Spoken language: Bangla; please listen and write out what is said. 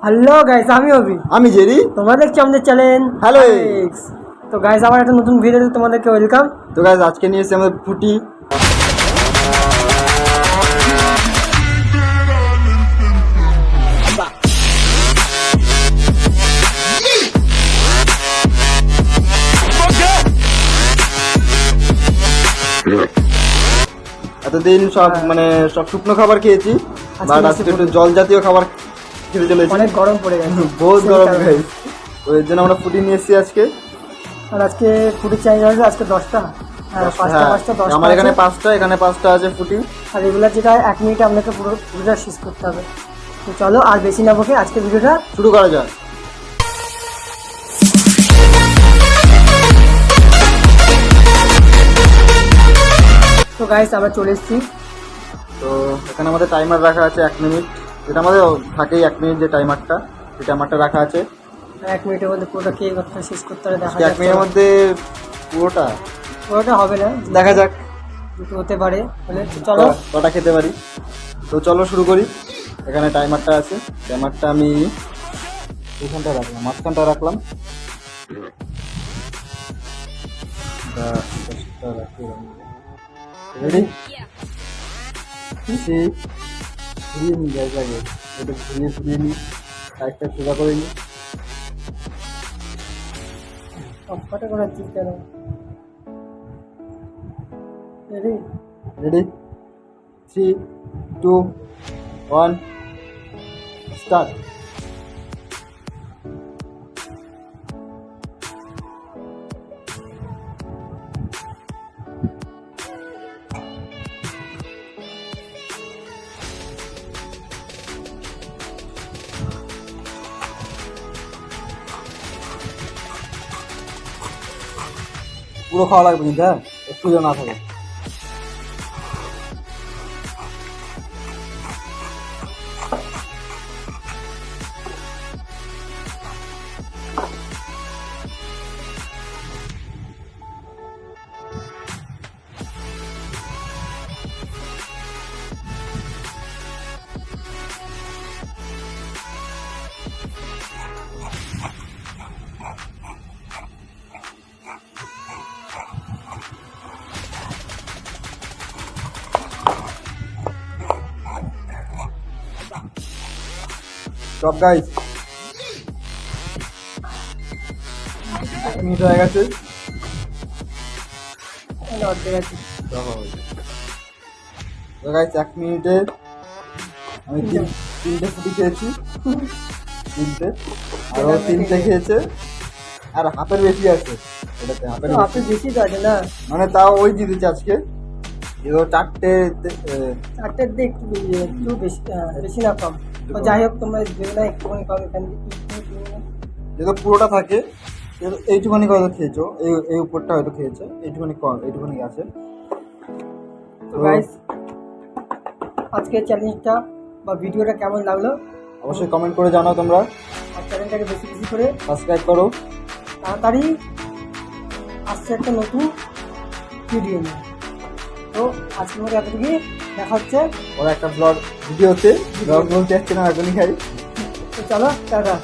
হ্যালো গাইস, আমি অভি, আমি জেরি, তোমরা দেখছো আমাদের চ্যানেল হ্যালো। তো গাইস, আবার একটা নতুন ভিডিওতে তোমাদেরকে ওয়েলকাম। তো গাইস আজকে নিয়ে এসেছি আমাদের ফুটি। এতদিন সব সব শুকনো খাবার খেয়েছি, বাট আজকে একটু জল জাতীয় খাবার খেতে চলেছি। অনেক গরম পড়ে গেছে, বহুত গরম গাইস, তো এর জন্য আমরা ফুটি নিয়ে এসেছি আজকে। আর আজকে ফুটি চাই হবে আজকে 10টা। আমার এখানে 5টা, এখানে 5টা আছে ফুটি। আর এগুলা যেটা 1 মিনিটে আপনাকে পুরোটা শেষ করতে হবে। তো চলো আর বেশি না বকে আজকে ভিডিওটা শুরু করা যাক। তো গাইস আমরা চলে এসেছি। তো এখানে আমাদের টাইমার রাখা আছে 1 মিনিট, যেটা আমাদের থাকেই 1 মিনিট যে টাইমারটা, সেই টাইমারটা রাখা আছে। 1 মিনিটের মধ্যে পুরোটা খেয়ে কথা শেষ করতে হবে। দেখা 1 মিনিটের মধ্যে পুরোটা হবে না, দেখা যাক দুটো হতে পারে। বলে চলো কটা খেতে পারি। তো চলো শুরু করি। এখানে টাইমারটা আছে, টাইমারটা আমি এইখানটা রাখলাম, মাঝখানটা রাখলাম। রেডি? ঘুরিয়ে নিই গ্যাস আগে, এটা ঘুরিয়ে নিই, সাইডটা সোজা করে নিই। সবকটা করাচ্ছি কেন? রেডি? রেডি? 3, 2, 1, স্টার্ট। পুরো খাওয়া লাগবে কিন্তু, হ্যাঁ, একটু যেন না থাকে। সব গাইস 1 মিনিট হয়ে গেছে। তো গাইস 1 মিনিটে আমি তিনটে ফুটি খেয়েছি, তিনটে, আরো 3টে খেয়েছে, আর হাফের বেশি আছে এটাতে, হাফের বেশি তো আছে না, মানে তাও ওই জিতেছে আজকে। এবার 4টে দিক একটু বেশি, বেশি না কম। তো যাই হোক, তোমরা যেগুলো একটুখানি কম এখান যেহেতু পুরোটা থাকে, এইটুখানি হয়তো খেয়েছো, এই উপরটা হয়তো খেয়েছে, এইটুখানি কম, এইটুখানি আছে। তো গাইস আজকের চ্যালেঞ্জটা বা ভিডিওটা কেমন লাগলো অবশ্যই কমেন্ট করে জানাও তোমরা। আর চ্যানেলটাকে বেশি বেশি করে সাবস্ক্রাইব করো। তাড়াতাড়ি আসছে একটা নতুন ভিডিও নিয়ে। তো আজকের মধ্যে এতটুকুই, দেখা হচ্ছে ওরা একটা ব্লগ ভিডিওতে, ব্লগ বলতে যাচ্ছে না, এখনই খাই। তো চলো টাটা।